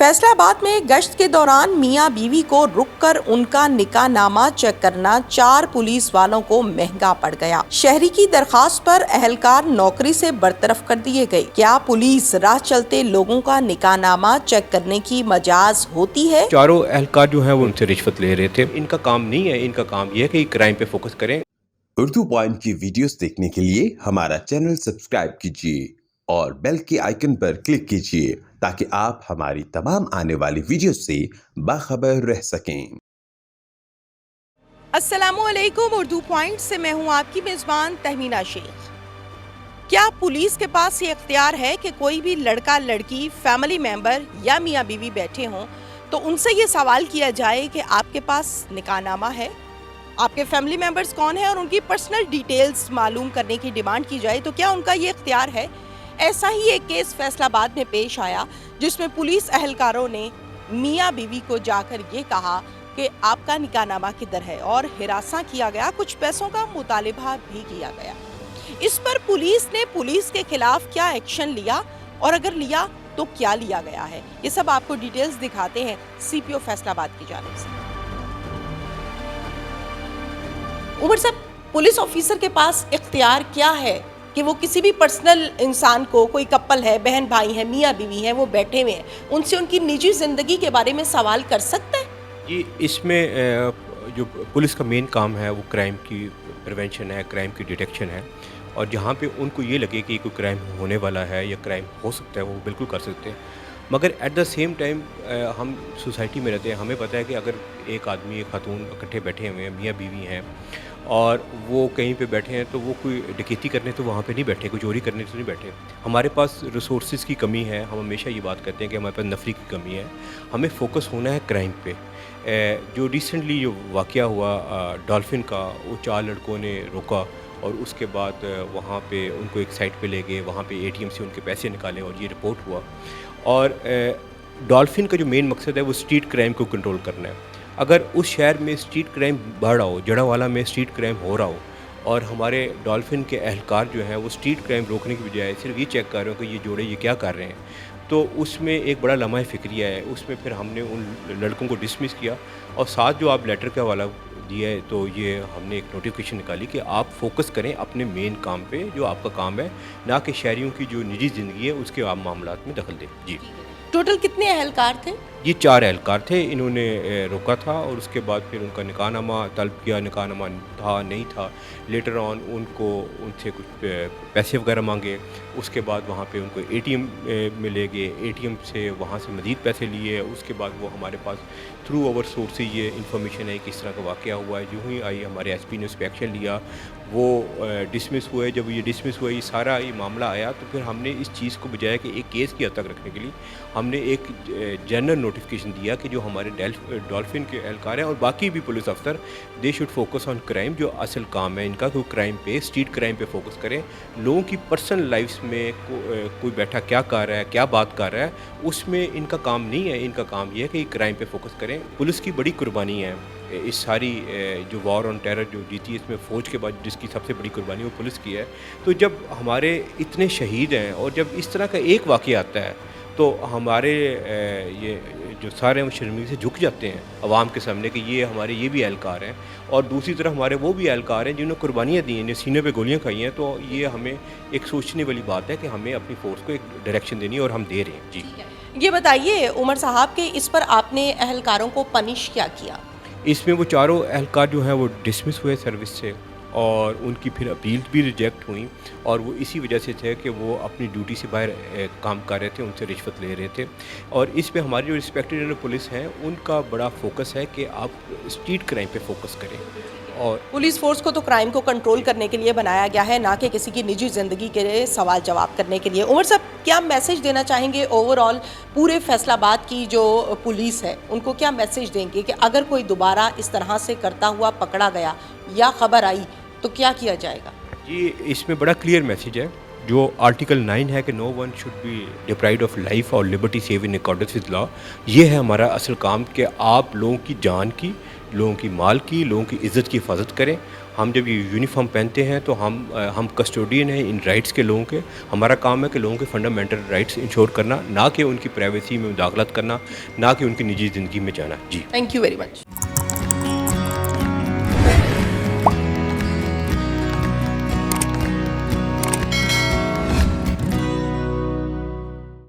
फैसला आबाद में गश्त के दौरान मियां बीवी को रुककर उनका निकाह नामा चेक करना 4 पुलिस वालों को महंगा पड़ गया। शहरी की दरखास्त पर अहलकार नौकरी से बरतरफ कर दिए गए। क्या पुलिस राह चलते लोगों का निकाह नामा चेक करने की मजाज होती है? चारों अहलकार जो है वो उनसे रिश्वत ले रहे थे। इनका काम नहीं है, इनका काम ये है कि क्राइम पे फोकस करें। उर्दू पॉइंट की वीडियोस देखने के लिए हमारा चैनल सब्सक्राइब कीजिए और बेल के आइकन पर क्लिक कीजिए ताकि आप हमारी तमाम आने वाली वीडियो से बाखबर रह सकें। अस्सलामुअलैकुम, उर्दू पॉइंट से मैं हूं आपकी मेजबान तहमीना शेख। क्या पुलिस के पास ये इख्तियार है कि कोई भी लड़का लड़की फैमिली मेंबर या मियाँ बीवी बैठे हों तो उनसे ये सवाल किया जाए कि आपके पास निकाहनामा है, आपके फैमिली मेंबर्स कौन हैं और उनकी पर्सनल डिटेल्स मालूम करने की डिमांड की जाए? तो क्या उनका ये इख्तियार है? ऐसा ही एक केस फैसलाबाद में पेश आया जिसमें पुलिस अहलकारों ने मियाँ बीवी को जाकर ये कहा कि आपका निकाहनामा किधर है और हिरासा किया गया, कुछ पैसों का मुतालिबा भी किया गया। इस पर पुलिस ने पुलिस के खिलाफ क्या एक्शन लिया और अगर लिया तो क्या लिया गया है, ये सब आपको डिटेल्स दिखाते हैं सीपीओ फैसलाबाद की जानिब से। उमर साहब, पुलिस ऑफिसर के पास इख्तियार क्या है कि वो किसी भी पर्सनल इंसान को, कोई कपल है, बहन भाई है, मियाँ बीवी हैं, वो बैठे हुए हैं, उनसे उनकी निजी ज़िंदगी के बारे में सवाल कर सकते हैं? जी, इसमें जो पुलिस का मेन काम है वो क्राइम की प्रिवेंशन है, क्राइम की डिटेक्शन है। और जहाँ पे उनको ये लगे कि कोई क्राइम होने वाला है या क्राइम हो सकता है, वो बिल्कुल कर सकते हैं। मगर एट द सेम टाइम हम सोसाइटी में रहते हैं, हमें पता है कि अगर एक आदमी एक खातून इकट्ठे बैठे हुए हैं, मियाँ बीवी हैं, और वो कहीं पे बैठे हैं तो वो कोई डकैती करने तो वहाँ पे नहीं बैठे, कोई चोरी करने तो नहीं बैठे। हमारे पास रिसोर्सेज की कमी है, हम हमेशा ये बात करते हैं कि हमारे पास नफरी की कमी है। हमें फोकस होना है क्राइम पे। जो रिसेंटली जो वाक़या हुआ डॉल्फिन का, वो 4 लड़कों ने रोका और उसके बाद वहाँ पे उनको एक साइट पे ले गए, वहाँ पे एटीएम से उनके पैसे निकाले और ये रिपोर्ट हुआ। और डॉल्फिन का जो मेन मकसद है वो स्ट्रीट क्राइम को कंट्रोल करना है। अगर उस शहर में स्ट्रीट क्राइम बढ़ रहा हो, जड़ावाला में स्ट्रीट क्राइम हो रहा हो और हमारे डॉल्फिन के अहलकार जो हैं वो स्ट्रीट क्राइम रोकने की बजाय सिर्फ ये चेक कर रहे हो कि ये जोड़े ये क्या कर रहे हैं, तो उसमें एक बड़ा लम्हा फ़िक्रिया है। उसमें फिर हमने उन लड़कों को डिसमिस किया और साथ जो आप लेटर का वाला दिया है, तो ये हमने एक नोटिफिकेशन निकाली कि आप फोकस करें अपने मेन काम पे, जो आपका काम है, ना कि शहरियों की जो निजी ज़िंदगी है उसके आप मामलात में दखल दें। जी, टोटल कितने अहलकार थे? ये 4 अहलकार थे। इन्होंने रोका था और उसके बाद फिर उनका निकाहनामा तलब किया। निकाहनामा था नहीं था, लेटर ऑन उनसे कुछ पैसे वगैरह मांगे। उसके बाद वहाँ पे उनको एटीएम में ले गए, एटीएम से वहाँ से मज़ीद पैसे लिए। उसके बाद वो हमारे पास थ्रू आवर सोर्सेज ये इन्फॉर्मेशन है किस तरह का वाक़या हुआ है। जो ही आई हमारे एसपी ने उस पर एक्शन लिया, वो डिसमिस हुए। जब ये डिसमिस हुआ, ये सारा ये मामला आया, तो फिर हमने इस चीज़ को बजाय कि एक केस की हद तक रखने के लिए हमने एक जनरल नोटिफिकेशन दिया कि जो हमारे डॉल्फिन के एहलकार हैं और बाकी भी पुलिस अफसर, they should focus on crime. जो असल काम है इनका, कि क्राइम पे, स्ट्रीट क्राइम पे फोकस करें। लोगों की पर्सनल लाइफ्स में कोई बैठा क्या कर रहा है, क्या बात कर रहा है, उसमें इनका काम नहीं है। इनका काम ये है कि क्राइम पे फोकस करें। पुलिस की बड़ी कुर्बानी है इस सारी जो वॉर ऑन टेरर जो जीती, इसमें फ़ौज के बाद जिसकी सबसे बड़ी कुर्बानी वो पुलिस की है। तो जब हमारे इतने शहीद हैं और जब इस तरह का एक वाक़या आता है, तो हमारे ये जो सारे हैं वो शर्मिंदगी से झुक जाते हैं अवाम के सामने कि ये हमारे ये भी एहलकार हैं। और दूसरी तरफ हमारे वो भी एहलकार हैं जिन्होंने कुर्बानियाँ दी हैं, जिन्हें सीने पे गोलियाँ खाई हैं। तो ये हमें एक सोचने वाली बात है कि हमें अपनी फ़ोर्स को एक डायरेक्शन देनी है और हम दे रहे हैं। जी, ये बताइए उमर साहब कि इस पर आपने अहलकारों को पनिश क्या किया? इसमें वो 4 अहलकार जो हैं वो डिसमिस हुए सर्विस से और उनकी फिर अपील भी रिजेक्ट हुई। और वो इसी वजह से थे कि वो अपनी ड्यूटी से बाहर काम कर रहे थे, उनसे रिश्वत ले रहे थे। और इस पे हमारी जो रिस्पेक्टेड पुलिस हैं उनका बड़ा फोकस है कि आप स्ट्रीट क्राइम पे फोकस करें। और पुलिस फोर्स को तो क्राइम को कंट्रोल करने के लिए बनाया गया है, ना कि किसी की निजी ज़िंदगी के सवाल जवाब करने के लिए। उमर साहब, क्या मैसेज देना चाहेंगे ओवरऑल पूरे फैसलाबाद की जो पुलिस है, उनको क्या मैसेज देंगे कि अगर कोई दोबारा इस तरह से करता हुआ पकड़ा गया या खबर आई तो क्या किया जाएगा? जी, इसमें बड़ा क्लियर मैसेज है। जो आर्टिकल 9 है कि no one should be deprived of life और liberty save in accordance with law, ये है हमारा असल काम कि आप लोगों की जान की, लोगों की माल की, लोगों की इज़्ज़त की हिफाजत करें। ہم جب یہ یونیفارم پہنتے ہیں تو ہم کسٹوڈین ہیں ان رائٹس کے لوگوں کے. ہمارا کام ہے کہ لوگوں کے فنڈامنٹل رائٹس انشور کرنا, نہ کہ ان کی پرائیویسی میں مداخلت کرنا, نہ کہ ان کی نجی زندگی میں جانا. جی تھینک یو ویری مچ.